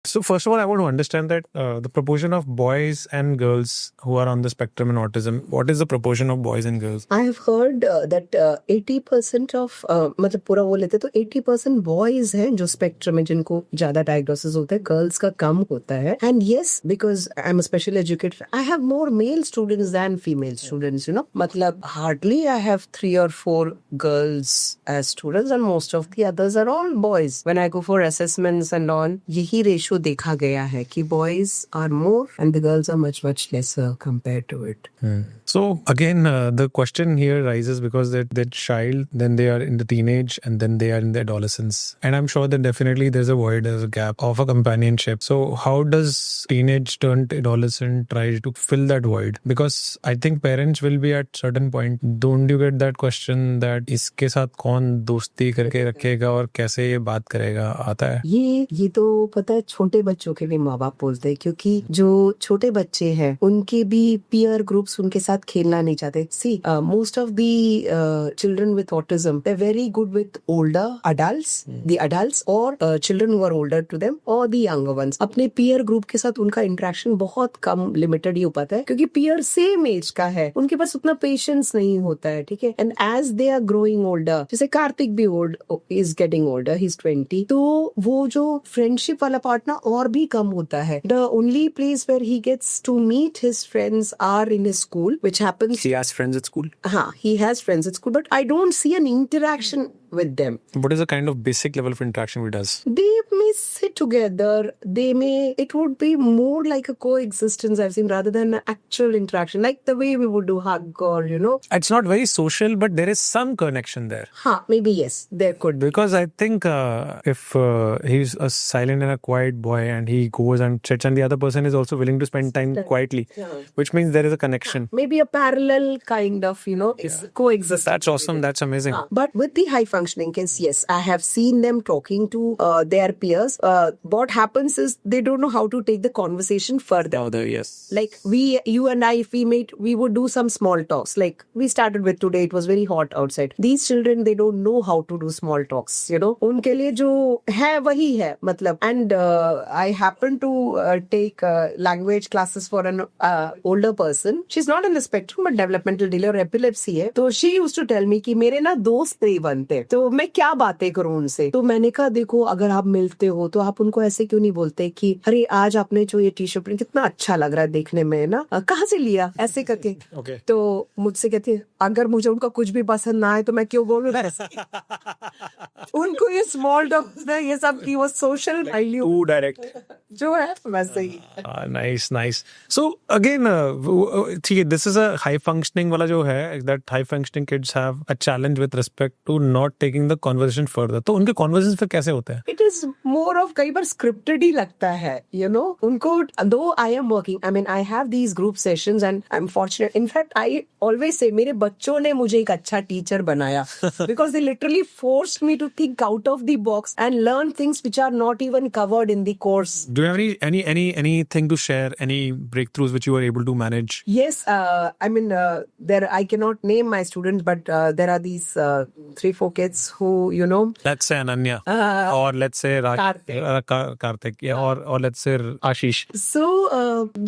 So first of all, I want to understand that the proportion of boys and girls who are on the spectrum in autism, what is the proportion of boys and girls? I have heard that 80% of मतलब पूरा वो लेते तो 80% boys हैं जो spectrum में जिनको ज़्यादा diagnosis होता है, girls का कम होता है. And yes, because I'm a special educator, I have more male students than female students, you know. मतलब hardly I have 3 or 4 girls as students and most of the others are all boys. When I go for assessments and all, यही ratio देखा गया है कि boys are more and the girls are much lesser compared to it. So again, the question here rises because they're child, then they are in the teenage, and then they are in the adolescence. And I'm sure that definitely there's a void, there's a gap of a companionship. So how does teenage turned adolescent try to fill that void? Because I think parents will be at certain point. Don't you get that question that इसके साथ कौन दोस्ती करके रखेगा और कैसे ये बात करेगा, आता है? ये तो पता है, छोटे बच्चों के भी माँ बाप बोलते हैं, क्योंकि जो छोटे बच्चे हैं उनके भी पीयर ग्रुप्स उनके साथ खेलना नहीं चाहते. See most of the children with autism they very good with older adults और children who are older to them और द यंगर वंस. अपने पीयर ग्रुप के साथ उनका इंटरेक्शन बहुत कम, लिमिटेड ही हो पाता है, क्योंकि पीयर सेम एज का है, उनके पास उतना पेशेंस नहीं होता है. ठीक है. And as they are growing older, जैसे कार्तिक भी is getting older, he is 20, तो वो जो फ्रेंडशिप वाला पार्ट ना और भी कम होता है. The only place where he gets to meet his friends are in his school, which happens. He has friends at school? He has friends at school, but I don't see an interaction with them. What is the kind of basic level of interaction he does? They may sit together. It would be more like a coexistence I've seen rather than an actual interaction, like the way we would do hug or, you know. It's not very social, but there is some connection there. Maybe yes, there could be. Because I think if he's a silent and a quiet boy and he goes and sits and the other person is also willing to spend time quietly, which means there is a connection. Maybe a parallel kind of, you know, coexistence. That's awesome. That's amazing. But with the high functioning kids, yes, I have seen them talking to their peers. What happens is they don't know how to take the conversation further. Yes. Like you and I, if we meet, we would do some small talks. Like we started with today, it was very hot outside. These children, they don't know how to do small talks, you know. उनके लिए जो है वही है, मतलब. And I happen to take language classes for an older person. She's not in the spectrum, but developmental delay और epilepsy है. तो she used to tell me कि मेरे ना दोस्त नहीं बनते, तो मैं क्या बातें करूं उनसे. तो मैंने कहा देखो, अगर आप मिलते हो तो आप उनको ऐसे क्यों नहीं बोलते कि अरे आज आपने जो ये टी शर्ट पहनी कितना अच्छा लग रहा है देखने में ना, कहाँ से लिया, ऐसे करके. Okay. तो मुझसे कहते हैं अगर मुझे उनका कुछ भी पसंद ना आए तो मैं क्यों बोलूं. उनको ये स्मॉल टॉक, ये सब की वो सोशल वैल्यू Too direct. जो है वैसे ही. Nice. So again, ठीक है, this is a high functioning वाला जो है, that high functioning kids have a challenge with respect to not taking the conversation further. तो उनके conversations फिर कैसे होते हैं? It is more of कई बार scripted ही लगता है, you know. उनको, though I am working, I mean I have these group sessions and I'm fortunate. In fact, I always say मेरे बच्चों ने मुझे एक अच्छा टीचर बनाया because they literally forced me to think out of the box and learn things which are not even covered in the course. Do you have anything to share, any breakthroughs which you were able to manage? Yes, I mean there, I cannot name my students, but there are these 3-4 kids who, you know. Let's say Ananya, or let's say Karthik, yeah, or let's say Ashish. So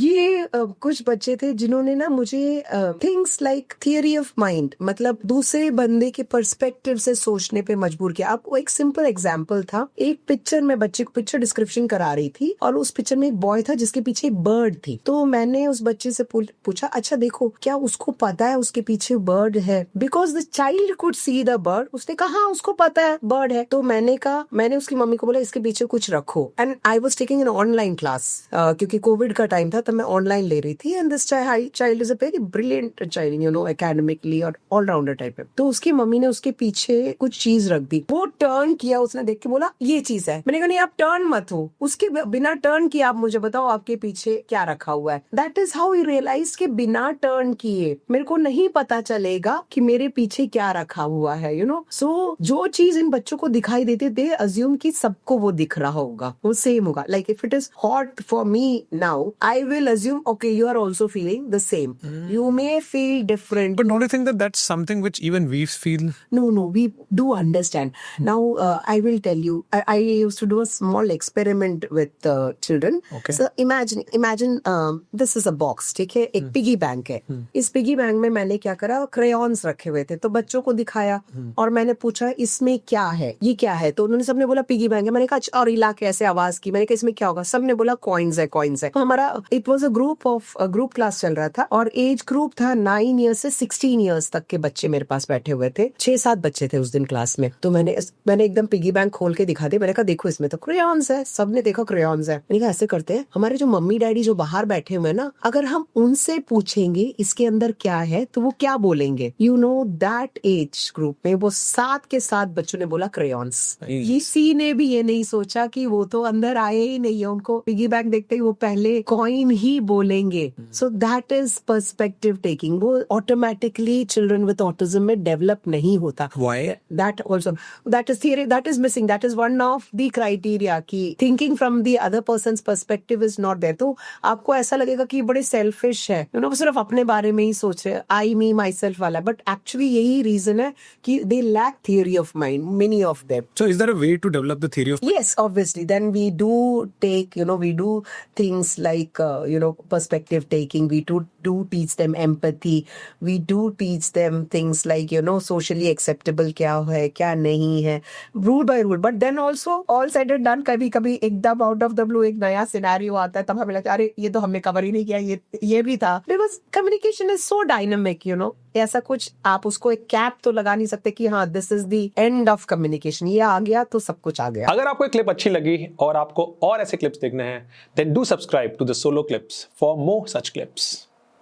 ये कुछ बच्चे थे जिन्होंने ना मुझे things like theory of mind, मतलब दूसरे बंदे के पर्सपेक्टिव से सोचने पे मजबूर किया. आपको एक सिंपल एग्जांपल था, एक पिक्चर में बच्चे को पिक्चर डिस्क्रिप्शन करा रही थी और उस पिक्चर में एक बॉय था जिसके पीछे एक बर्ड थी. तो मैंने उस बच्चे से पूछा अच्छा देखो क्या उसको पता है उसके पीछे बर्ड है, because the child could see the bird. उसने कहा हाँ उसको पता है बर्ड है. तो मैंने उसकी मम्मी को बोला इसके पीछे कुछ रखो. And I was taking an online class क्योंकि कोविड का टाइम था, तब मैं ऑनलाइन ले रही थी. And this child is a very brilliant child, you know, academically और ऑलराउंडर टाइप है. तो उसकी मम्मी ने उसके पीछे कुछ चीज रख दी. वो टर्न किया, उसने देख के बोला ये चीज है. मैंने कहा नहीं आप टर्न मत हो, उसके बिना टर्न किए आप मुझे बताओ आपके पीछे क्या रखा हुआ है. That is how he realise के बिना टर्न किए मेरे को नहीं पता चलेगा कि मेरे पीछे क्या रखा हुआ है, यू नो. सो जो चीज इन बच्चों को दिखाई देती दे अज्यूम कि सबको वो दिख रहा होगा, वो सेम होगा. Like if it is hot for me now, I will assume okay you are also feeling the same. You may feel different. But don't you think that that's something which even we feel? No, we do understand. Now, I will tell you, I used to do a small experiment with children. Okay. So imagine this is a box, ठीक है, एक piggy bank है. इस piggy bank में मैंने क्या करा, crayons रखे हुए थे, तो बच्चों को दिखाया और मैंने पूछा इसमें क्या है, ये क्या है, तो उन्होंने सबने बोला पिगी बैंक है. मैंने कहा और हिला के ऐसे आवाज की, मैंने कहा इसमें क्या होगा, सबने बोला कॉइन्स है, कॉइन्स है. तो हमारा it was a group class चल रहा था और एज ग्रुप था 9 ईयर्स से 16 ईयर्स तक के बच्चे मेरे पास बैठे हुए थे. 6-7 बच्चे थे उस दिन क्लास में. तो मैंने एकदम पिगी बैंक खोल के दिखा दिया. मैंने कहा देखो इसमें तो क्रेयॉन्स है. सबने देखा क्रेयॉन्स है. मैंने कहा ऐसे करते हैं, हमारे जो मम्मी डैडी जो बाहर बैठे हुए हैं ना, अगर हम उनसे पूछेंगे इसके अंदर क्या है तो वो क्या बोलेंगे. You know that age group में वो 7 के 7 बच्चों ने बोला क्रेयॉन्स. किसी ने भी ये नहीं सोचा कि वो तो अंदर आए ही नहीं है, उनको पिगी बैंक देखते ही वो पहले कॉइन ही बोलेंगे. So that is perspective taking. वो ऑटोमेटिकली चिल्ड्रन विद ऑटिज्म में डेवलप नहीं होता. Why? That also, that is theory, that is missing. That is one of the criteria कि thinking from the other person's perspective is not there. तो आपको ऐसा लगेगा कि बड़े selfish है, you know, सिर्फ अपने बारे में ही सोच रहे, I, me, myself वाला. But actually यही reason है कि they lack theory of mind, many of them. So is there a way to develop the theory of? Yes, obviously. Then we do take, we do things like, perspective taking. We do teach them empathy. We do teach them things like, socially acceptable क्या है, क्या नहीं है, rule by rule. But then also, all said and done, कभी एकदम out of the blue एक नया scenario आता है, तब हमें लगता है अरे ये तो हमने कवर ही नहीं किया, ये भी था. Because communication is so dynamic, ऐसा कुछ आप उसको एक कैप तो लगा नहीं सकते कि हाँ this is the end of communication. ये आ गया तो सब कुछ आ गया. अगर आपको एक क्लिप अच्छी लगी और आपको और ऐसे क्लिप्स देखने हैं, then do subscribe to the Solo Clips for more such clips.